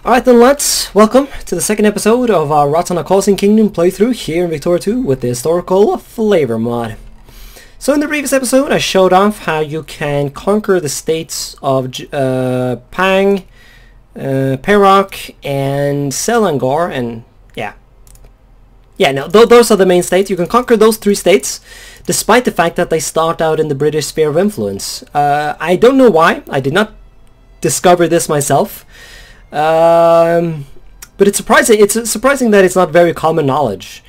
Alright then lads, welcome to the second episode of our Rattanakosin Kingdom playthrough here in Victoria 2 with the historical flavor mod. So in the previous episode I showed off how you can conquer the states of Pang, Perak and Selangor, and those are the main states. You can conquer those three states despite the fact that they start out in the British sphere of influence. I don't know why, I did not discover this myself. But it's surprising that it's not very common knowledge,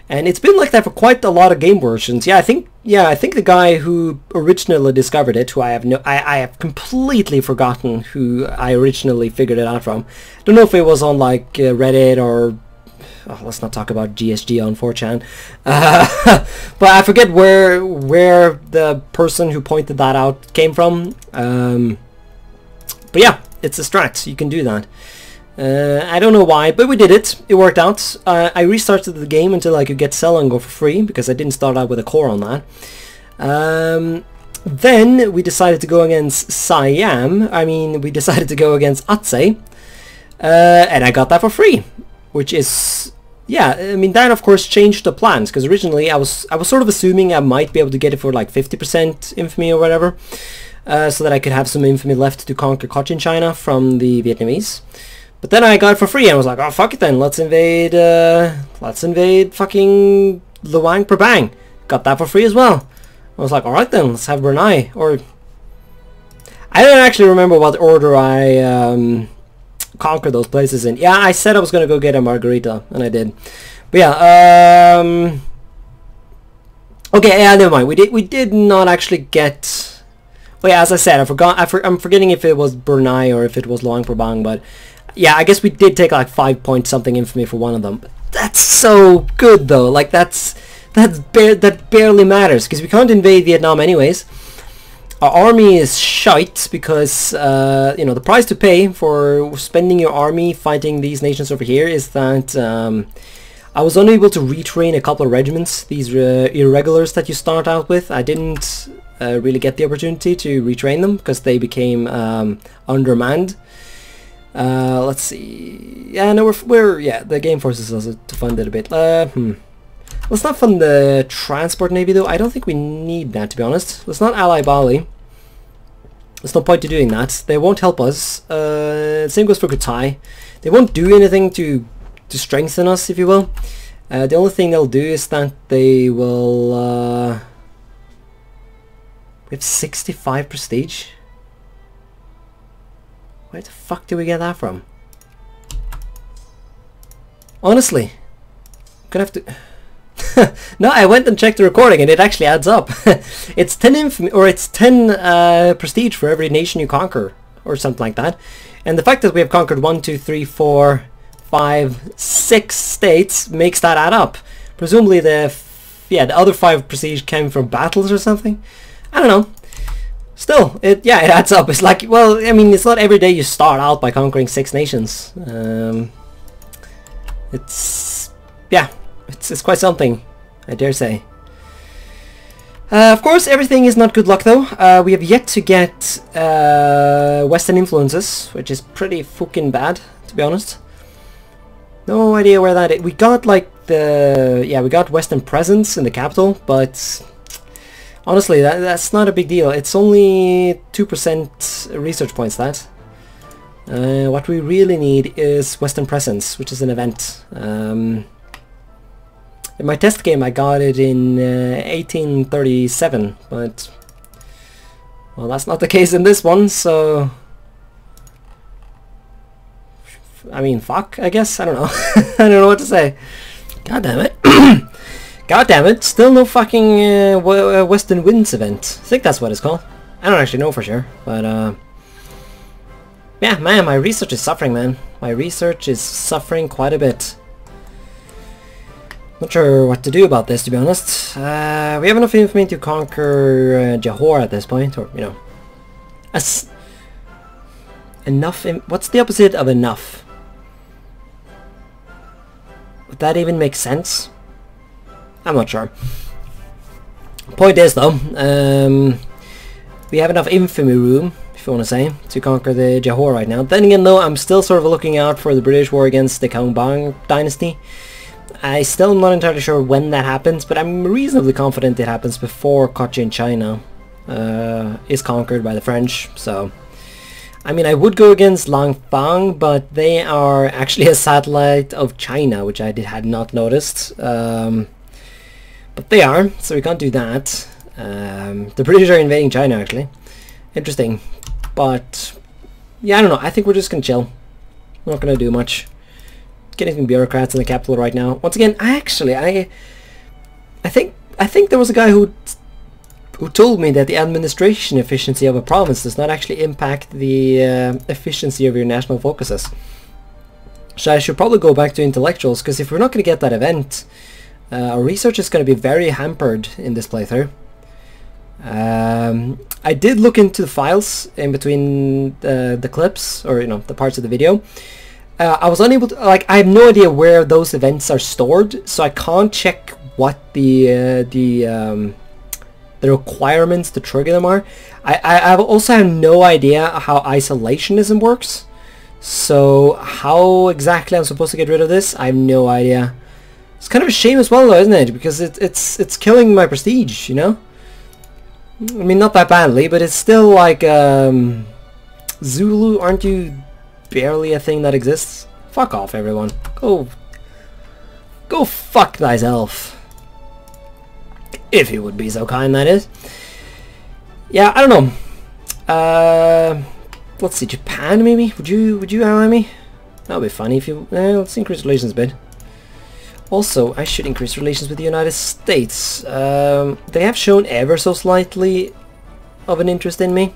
and it's been like that for quite a lot of game versions. I think the guy who originally discovered it, who I have completely forgotten who I originally figured it out from. I don't know if it was on like Reddit or let's not talk about GSG on 4chan, but I forget where the person who pointed that out came from. But yeah, it's a strat, you can do that. I don't know why, but we did it. It worked out. I restarted the game until I could get Selangor for free, because I didn't start out with a core on that. Then we decided to go against Siam. We decided to go against Aceh. And I got that for free, which is... that of course changed the plans, because originally I was sort of assuming I might be able to get it for like 50% infamy or whatever. So that I could have some infamy left to conquer Cochin China from the Vietnamese. But then I got it for free and I was like, oh fuck it then, let's invade fucking Luang Prabang. Got that for free as well. I was like, alright then, let's have Brunei. Or I don't actually remember what order I conquered those places in. Yeah, I said I was gonna go get a margarita, and I did. But yeah, okay, yeah, never mind. We did not actually get... Well, yeah, as I said, I'm forgetting if it was Brunei or if it was Luang Prabang, but yeah, I guess we did take like 5 point something infamy for one of them. But that's so good though. Like that barely matters, because we can't invade Vietnam anyways. Our army is shite because the price to pay for spending your army fighting these nations over here is that I was unable to retrain a couple of regiments. These irregulars that you start out with, I didn't really get the opportunity to retrain them because they became undermanned. Let's see. Yeah, no, the game forces us to fund it a bit. Let's not fund the transport navy though. I don't think we need that, to be honest. Let's not ally Bali. There's no point to doing that. They won't help us. Same goes for Kutai. They won't do anything to strengthen us, if you will. The only thing they'll do is that they will... we have 65 prestige. Where the fuck do we get that from? Honestly, I'm gonna have to... No, I went and checked the recording and it actually adds up. It's 10 infamy, or it's 10 prestige for every nation you conquer, or something like that. And the fact that we have conquered 1, 2, 3, 4, 5, 6 states makes that add up. Presumably the other 5 prestige came from battles or something. I don't know. Still, it adds up. It's like, well, it's not every day you start out by conquering 6 nations. It's quite something, I dare say. Of course, everything is not good luck though. We have yet to get Western influences, which is pretty fucking bad, to be honest. No idea where that is. We got like we got Western presence in the capital, but honestly, that's not a big deal. It's only 2% research points, that. What we really need is Western presence, which is an event. In my test game I got it in 1837, but well, that's not the case in this one, so fuck, I guess. I don't know. I don't know what to say. God damn it. God damn it, still no fucking Western Winds event. I think that's what it's called. I don't actually know for sure, but yeah, man, my research is suffering, man. My research is suffering quite a bit. Not sure what to do about this, to be honest. We have enough infamy to conquer Johor at this point, or, what's the opposite of enough? Would that even make sense? I'm not sure. Point is though, we have enough infamy room if you want to say, to conquer the Johor right now. Then again though, I'm still sort of looking out for the British war against the Kongbang dynasty. I still am not entirely sure when that happens, but I'm reasonably confident it happens before Cochin China is conquered by the French. So, I mean, I would go against Langfang, but they are actually a satellite of China, which I had not noticed. But they are, so we can't do that. The British are invading China, actually. Interesting. But, yeah, I don't know. I think we're just going to chill. We're not going to do much. Getting some bureaucrats in the capital right now. Once again, I think there was a guy who told me that the administration efficiency of a province does not actually impact the efficiency of your national focuses. So I should probably go back to intellectuals, because if we're not going to get that event, our research is going to be very hampered in this playthrough. I did look into the files in between the clips, or the parts of the video. I was unable to, I have no idea where those events are stored, so I can't check what the requirements to trigger them are. I also have no idea how isolationism works, so how exactly I'm supposed to get rid of this, I have no idea. It's kind of a shame as well though, isn't it? Because it's killing my prestige, I mean, not that badly, but it's still like, Zulu, aren't you barely a thing that exists? Fuck off, everyone. Go fuck thyself. If you would be so kind, that is. Yeah, I don't know. Let's see, Japan maybe? Would you ally me? That would be funny if you... let's increase relations a bit. Also, I should increase relations with the United States. They have shown ever so slightly of an interest in me.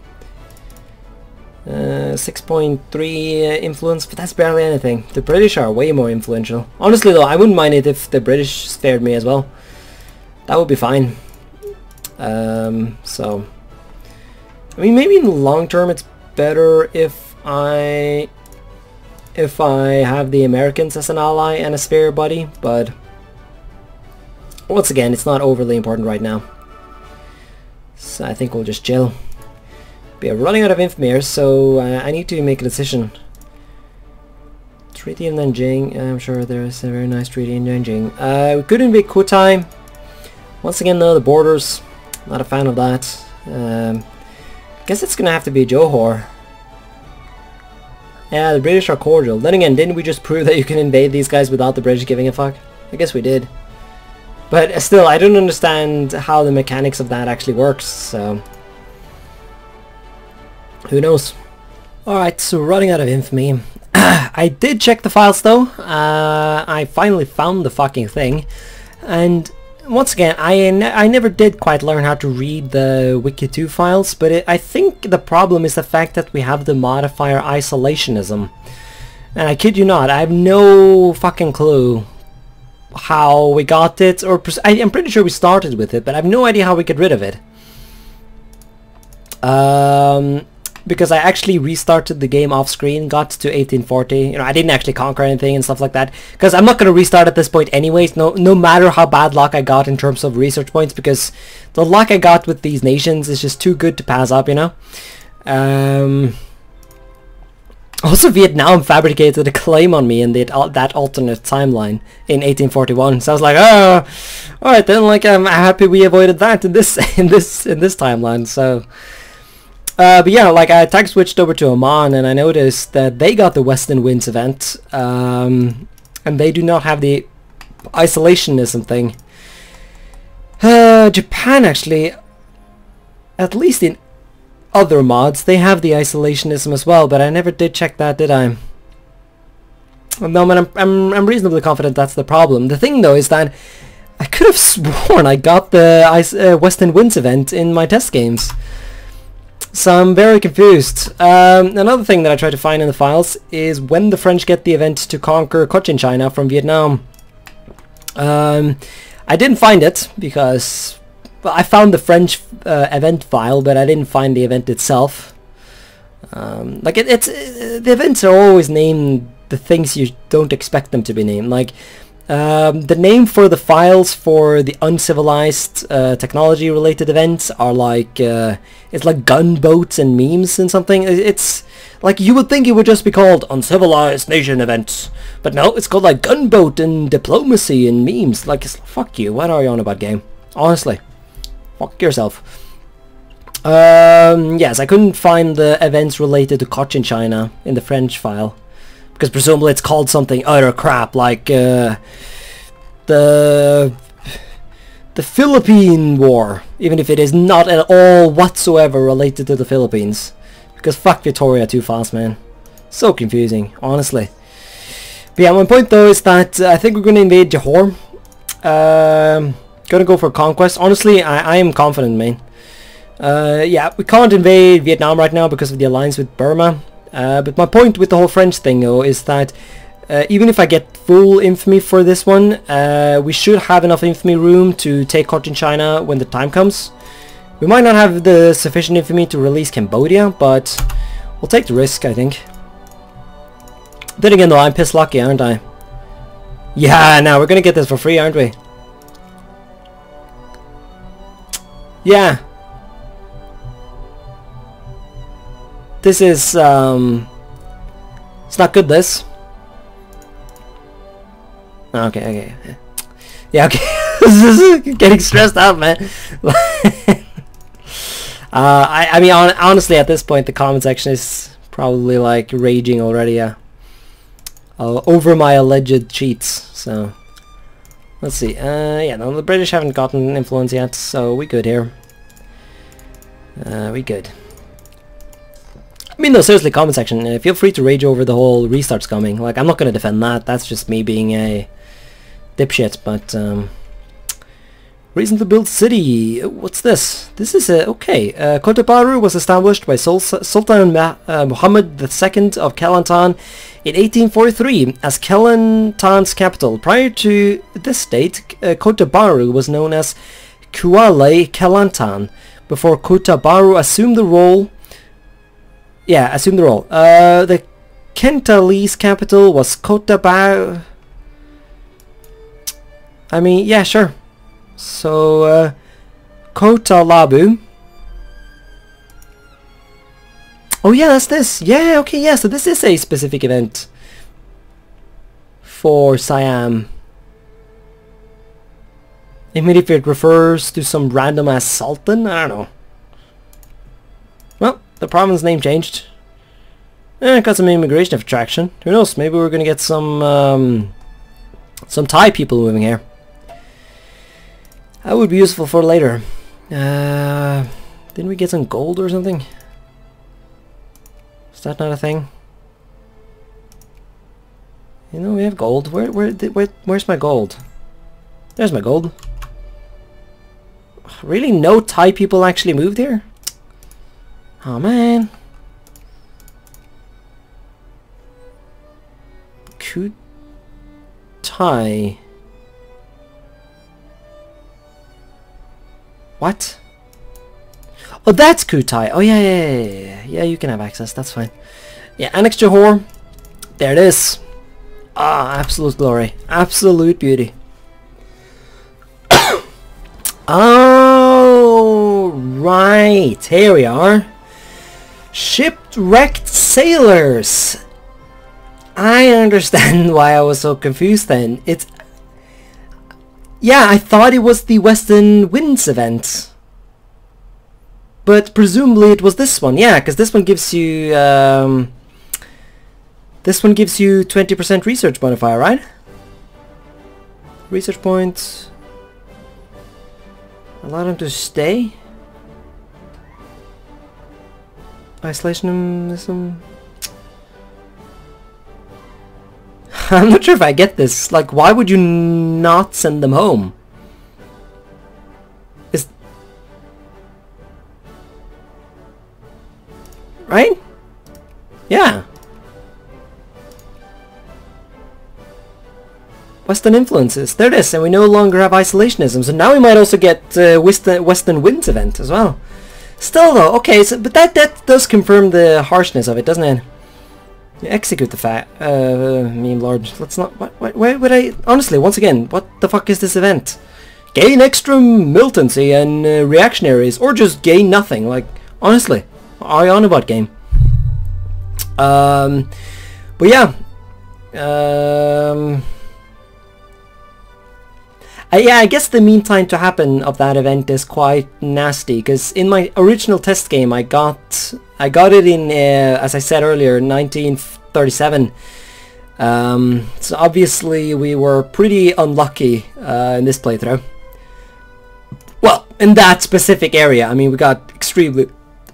6.3 influence, but that's barely anything. The British are way more influential. Honestly though, I wouldn't mind it if the British spared me as well. That would be fine. So, I mean, maybe in the long term it's better if I have the Americans as an ally and a spare buddy, but once again, it's not overly important right now. So I think we'll just chill. We are running out of infamy here, so I need to make a decision. Treaty of Nanjing. I'm sure there is a very nice treaty in Nanjing. We could invade Kutai. Once again though, the borders, not a fan of that. Guess it's gonna have to be Johor. Yeah, the British are cordial. Then again, didn't we just prove that you can invade these guys without the British giving a fuck? I guess we did. But still, I don't understand how the mechanics of that actually works, so... who knows? Alright, so running out of infamy. I did check the files though. I finally found the fucking thing. And once again, I never did quite learn how to read the Wiki2 files, but I think the problem is the fact that we have the modifier isolationism. And I kid you not, I have no fucking clue how we got it, or I'm pretty sure we started with it, but I have no idea how we get rid of it. Because I actually restarted the game off screen, got to 1840. I didn't actually conquer anything and stuff like that, because I'm not going to restart at this point anyways, no matter how bad luck I got in terms of research points, because the luck I got with these nations is just too good to pass up, Also, Vietnam fabricated a claim on me in that alternate timeline in 1841. So I was like, oh, all right then. I'm happy we avoided that in this timeline. So, but yeah, I tag switched over to Oman, and I noticed that they got the Western Winds event, and they do not have the isolationism thing. Japan actually, at least in other mods, they have the isolationism as well, but I never did check that, did I? No, but I'm reasonably confident that's the problem. The thing though is that I could have sworn I got the Western Winds event in my test games, so I'm very confused. Another thing that I tried to find in the files is when the French get the event to conquer Cochin China from Vietnam. I didn't find it because I found the French event file, but I didn't find the event itself. The events are always named the things you don't expect them to be named. The name for the files for the uncivilized technology related events are like it's like gunboats and memes and something. It's like you would think it would just be called uncivilized nation events, but no, it's called like gunboat and diplomacy and memes. Like, fuck you, what are you on about, game? Honestly, fuck yourself. Yes, I couldn't find the events related to Cochin China in the French file, because presumably it's called something other crap, like the Philippine War, even if it is not at all whatsoever related to the Philippines. Because fuck Victoria too fast, man. So confusing, honestly. But yeah, my point though is that I think we're gonna invade Johor. Gonna go for conquest. Honestly, I am confident, man. Yeah, we can't invade Vietnam right now because of the alliance with Burma. But my point with the whole French thing though is that even if I get full infamy for this one, we should have enough infamy room to take Cochin China when the time comes. We might not have the sufficient infamy to release Cambodia, but we'll take the risk, I think. Then again though, I'm pissed lucky, aren't I? Yeah, now we're gonna get this for free, aren't we? Yeah. This is, it's not good, this. Okay. Yeah, okay. Getting stressed out, man. I mean, honestly, at this point, the comment section is probably, like, raging already, yeah. Over my alleged cheats, so... Let's see, yeah, no, the British haven't gotten influence yet, so we good here. We good. I mean, no, seriously, comment section, feel free to rage over the whole restarts coming. Like, I'm not gonna defend that, that's just me being a dipshit, but, reason to build city. What's this? This is okay. Kota Bharu was established by Sultan Muhammad II of Kelantan in 1843 as Kelantan's capital. Prior to this date, Kota Bharu was known as Kuala Kelantan before Kota Bharu assumed the role. Yeah, assumed the role. The Kentalese capital was Kota Bharu. I mean, yeah, sure. So, Kota Labu. Oh yeah, that's this. Yeah, okay, yeah, so this is a specific event for Siam. Even if it refers to some random ass sultan, I don't know. Well, the province name changed. Got some immigration attraction. Who knows, maybe we're gonna get some Thai people moving here. That would be useful for later. Didn't we get some gold or something? Is that not a thing? You know, we have gold. Where's my gold? There's my gold. Really, no Thai people actually moved here? Oh man. Thai. What? Oh, that's Kutai. Oh, yeah. Yeah, you can have access. That's fine. Yeah, Annex Johor. There it is. Ah, absolute glory. Absolute beauty. Oh, right. Here we are. Shipwrecked sailors. I understand why I was so confused then. It's... Yeah, I thought it was the Western Winds event. But presumably it was this one. Yeah, because this one gives you... this one gives you 20% research modifier, right? Research points. Allow them to stay. Isolationism. I'm not sure if I get this. Like, why would you not send them home? Is... Right? Yeah. Western influences. There it is, and we no longer have isolationism. So now we might also get Western Winds event as well. Still though, okay, so, but that does confirm the harshness of it, doesn't it? Execute the meme lord. Let's not. Why would I? Honestly, once again, what the fuck is this event? Gain extra militancy and reactionaries, or just gain nothing. Like, honestly, what are you on about, game? But yeah. Yeah, I guess the mean time to happen of that event is quite nasty, because in my original test game I got it in, as I said earlier, 1937. So obviously we were pretty unlucky in this playthrough. Well, in that specific area. I mean, we got extremely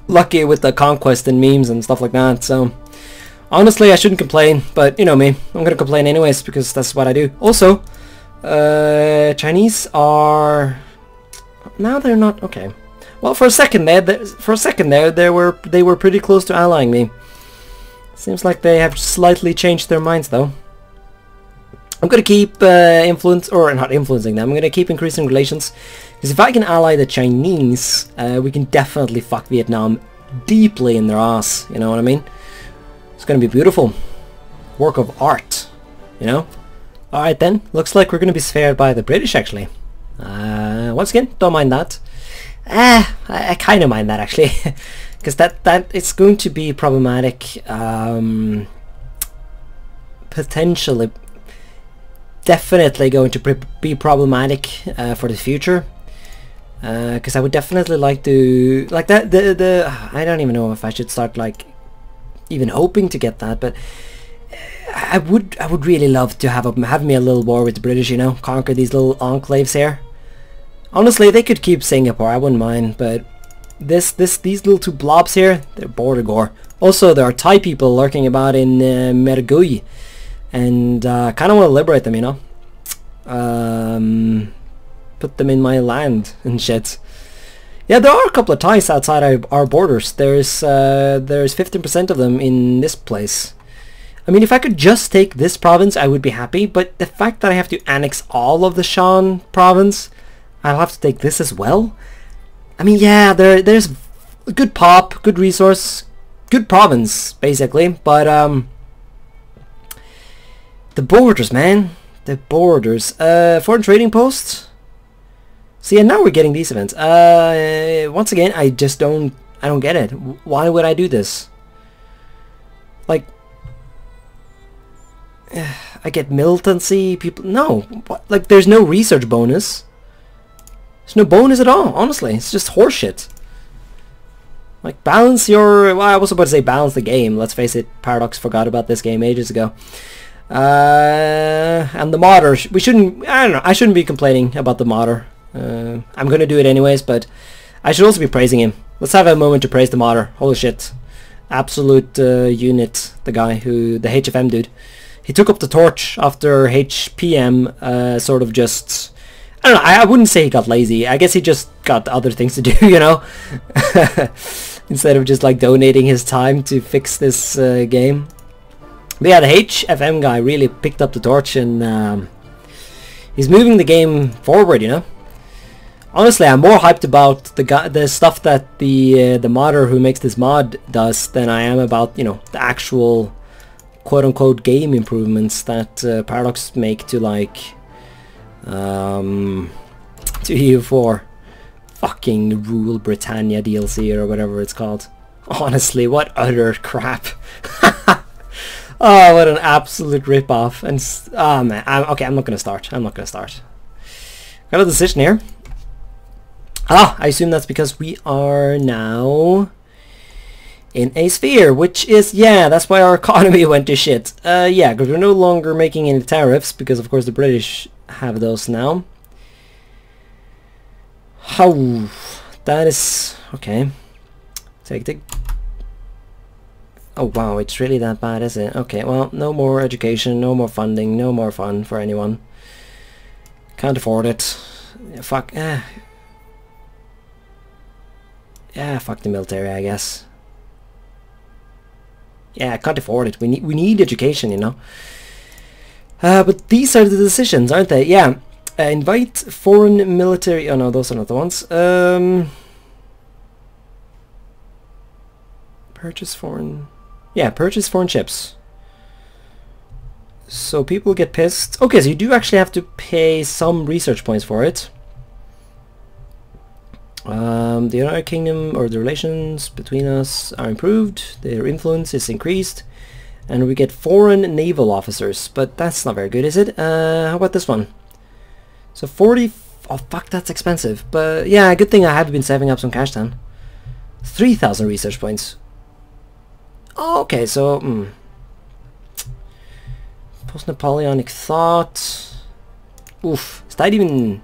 lucky with the conquest and memes and stuff like that, so honestly I shouldn't complain, but you know me, I'm gonna complain anyways because that's what I do. Also, Chinese are now they're not okay. Well, for a second there, they were pretty close to allying me. Seems like they have slightly changed their minds though. I'm gonna keep not influencing them. I'm gonna keep increasing relations, because if I can ally the Chinese, we can definitely fuck Vietnam deeply in their ass. You know what I mean? It's gonna be beautiful work of art, you know. Alright then, looks like we're going to be spared by the British actually. Once again, don't mind that. I kind of mind that actually. Because that it's going to be problematic. Potentially, definitely going to be problematic for the future. Because I would definitely like to, like that, I don't even know if I should start like even hoping to get that, but I would really love to have me a little war with the British, you know, conquer these little enclaves here. Honestly, they could keep Singapore, I wouldn't mind, but these little two blobs here, they're border gore. Also, there are Thai people lurking about in Mergui, and kind of want to liberate them, you know. Put them in my land and shit. Yeah, there are a couple of Thais outside our borders. There's 15% of them in this place. I mean, if I could just take this province, I would be happy, but the fact that I have to annex all of the Shan province, I'll have to take this as well. I mean, yeah, there's good pop, good resource, good province, basically, but the borders, man. The borders. Foreign trading posts? See, and now we're getting these events. Once again, I don't get it. Why would I do this? Like, I get militancy, people, no, what? Like, there's no research bonus. There's no bonus at all, honestly. It's just horseshit. Like, balance your, well, I was about to say balance the game. Let's face it, Paradox forgot about this game ages ago. And the modder, we shouldn't, I don't know, I shouldn't be complaining about the modder. I'm gonna do it anyways, but I should also be praising him. Let's have a moment to praise the modder. Holy shit. Absolute unit, the guy who, the HFM dude. He took up the torch after HPM sort of just, I don't know, I wouldn't say he got lazy. I guess he just got other things to do, you know? Instead of just like donating his time to fix this game. But yeah, the HFM guy really picked up the torch, and he's moving the game forward, you know? Honestly, I'm more hyped about the stuff that the modder who makes this mod does than I am about, you know, the actual quote-unquote game improvements that Paradox make to, like, to EU4 fucking Rule Britannia DLC or whatever it's called. Honestly, what utter crap. Oh, what an absolute rip-off. And oh man, I'm not gonna start. Got a decision here. Ah, I assume that's because we are now in a sphere, which is, yeah, that's why our economy went to shit. Yeah, because we're no longer making any tariffs, because of course the British have those now. How, that is, okay. Take. Oh wow, it's really that bad, is it? Okay, well, no more education, no more funding, no more fun for anyone. Can't afford it. Fuck, yeah, fuck the military, I guess. Yeah, I can't afford it. We need education, you know. But these are the decisions, aren't they? Yeah. Invite foreign military. Oh no, those are not the ones. Purchase foreign. Yeah, purchase foreign ships. So people get pissed. Okay, so you do actually have to pay some research points for it. The United Kingdom, or the relations between us, are improved. Their influence is increased. And we get foreign naval officers. But that's not very good, is it? How about this one? So 40... Oh, fuck, that's expensive. But yeah, good thing I have been saving up some cash then. 3,000 research points. Oh, okay, so... Post-Napoleonic thought. Oof. Is that even...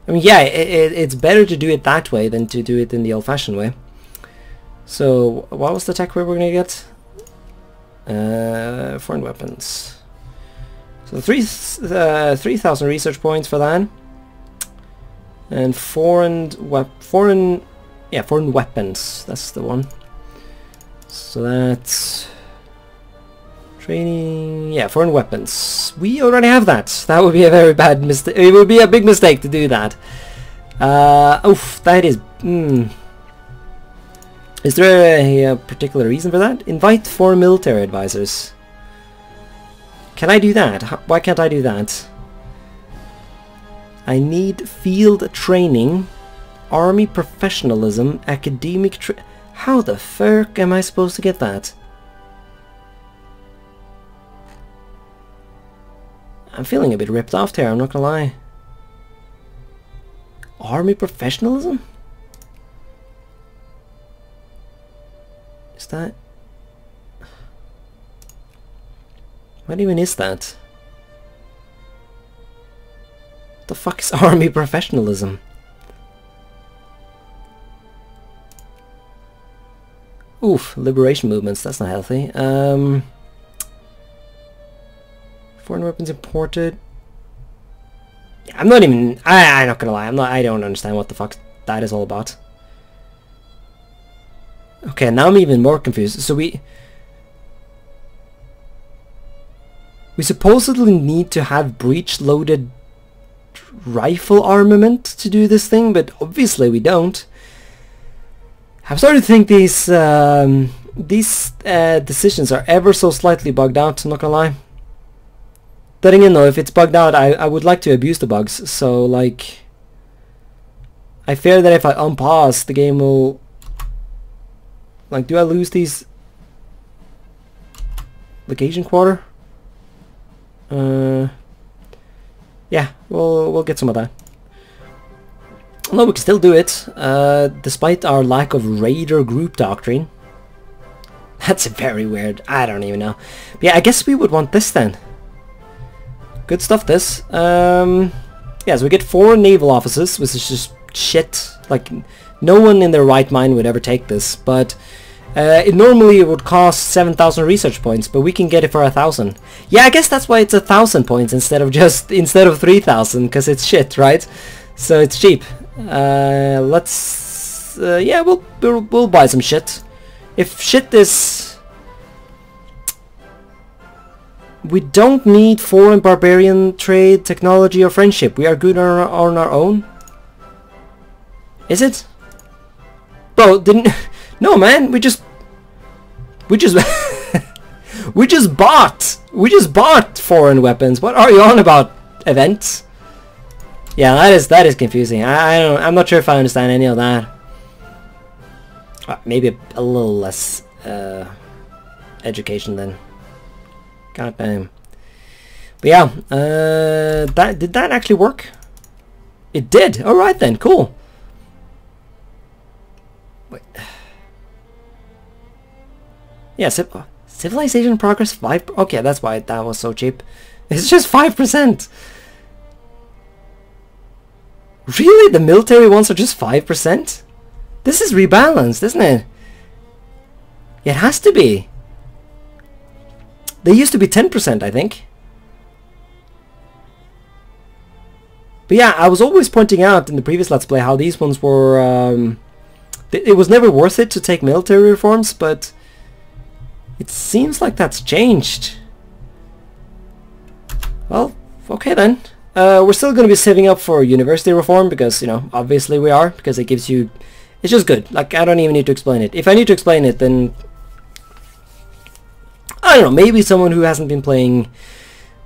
I mean, yeah, it's better to do it that way than to do it in the old-fashioned way. So, what was the tech we were going to get? Foreign weapons. So 3,000 research points for that. And foreign weapons. That's the one. So that's... Training, yeah, foreign weapons. We already have that. That would be a very bad mistake. It would be a big mistake to do that. Oof, that is... Is there a particular reason for that? Invite foreign military advisors. Can I do that? Why can't I do that? I need field training, army professionalism, academic How the fuck am I supposed to get that? I'm feeling a bit ripped off there, I'm not gonna lie. Army professionalism? Is that... What even is that? What the fuck is army professionalism? Oof, liberation movements, that's not healthy. Foreign weapons imported. Yeah, I'm not even... I'm not gonna lie. I don't understand what the fuck that is all about. Okay, now I'm even more confused. So we supposedly need to have breech-loaded rifle armament to do this thing, but obviously we don't. I'm starting to think these decisions are ever so slightly bugged out. I'm not gonna lie. But again, though, if it's bugged out, I would like to abuse the bugs. So, like, I fear that if I unpause, the game will... Like, do I lose these... Legation quarter? Yeah, we'll get some of that. No, we can still do it, despite our lack of raider group doctrine. That's very weird. I don't even know. But yeah, I guess we would want this then. Good stuff, this. Yeah, so we get 4 naval officers, which is just shit. Like, no one in their right mind would ever take this, but normally it would cost 7,000 research points, but we can get it for 1,000. Yeah, I guess that's why it's 1,000 points instead of 3,000, because it's shit, right? So it's cheap. Let's... yeah, we'll buy some shit. If shit is... We don't need foreign barbarian trade, technology, or friendship. We are good on our own. Is it? Bro, didn't... No, man, we just we just bought foreign weapons. What are you on about, events? Yeah, that is confusing. I'm not sure if I understand any of that. Maybe a little less education then. God damn. But yeah, did that actually work? It did. All right then, cool. Wait. Yeah, civilization progress 5. Okay, that's why that was so cheap. It's just 5%. Really, the military ones are just 5%? This is rebalanced, isn't it? It has to be. They used to be 10%, I think. But yeah, I was always pointing out in the previous Let's Play how these ones were... it was never worth it to take military reforms, but it seems like that's changed. Well, okay then. We're still going to be saving up for university reform because, you know, obviously we are, because it gives you... It's just good. Like, I don't even need to explain it. If I need to explain it, then... I don't know, maybe someone who hasn't been playing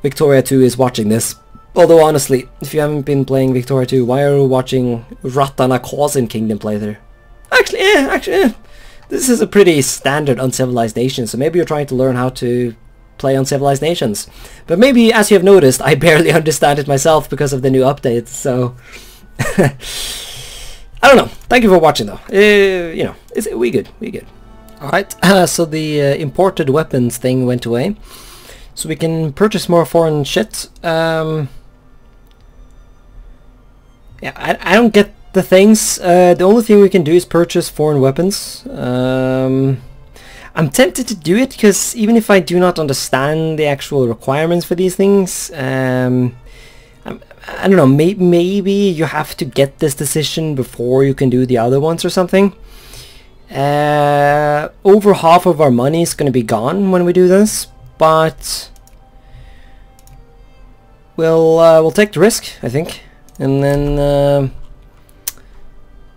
Victoria 2 is watching this. Although honestly, if you haven't been playing Victoria 2, why are you watching Rattanakosin Kingdom playthrough? Actually, this is a pretty standard Uncivilized Nation, so maybe you're trying to learn how to play Uncivilized Nations. But maybe, as you have noticed, I barely understand it myself because of the new updates, so... I don't know. Thank you for watching, though. You know, we good. Alright, so the imported weapons thing went away. So we can purchase more foreign shit. Yeah, I don't get the things. The only thing we can do is purchase foreign weapons. I'm tempted to do it because even if I do not understand the actual requirements for these things, I don't know, maybe you have to get this decision before you can do the other ones or something. Over half of our money is going to be gone when we do this, but we'll take the risk, I think, and then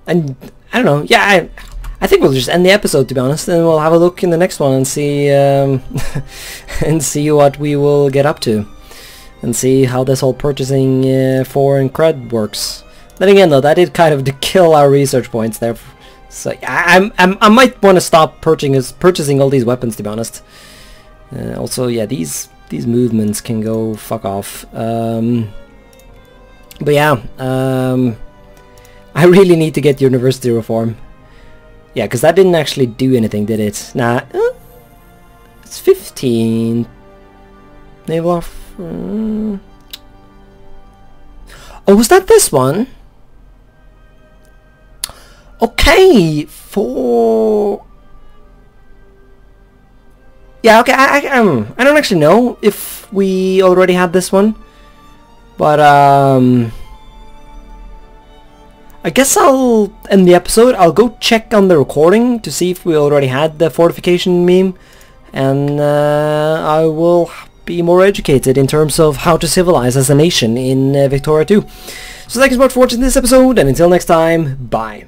and I don't know. Yeah, I think we'll just end the episode, to be honest, and we'll have a look in the next one and see and see what we will get up to, and see how this whole purchasing foreign cred works. Then again, though, that did kind of kill our research points there. So I might want to stop purchasing all these weapons, to be honest. Also, yeah, these movements can go fuck off. But yeah, I really need to get university reform. Yeah, because that didn't actually do anything, did it? Nah, it's 15. Naval off. Oh, was that this one? Okay, yeah, okay, I don't actually know if we already had this one, but I guess I'll end the episode. I'll go check on the recording to see if we already had the fortification meme, and I will be more educated in terms of how to civilize as a nation in Victoria 2. So thank you so much for watching this episode, and until next time, bye.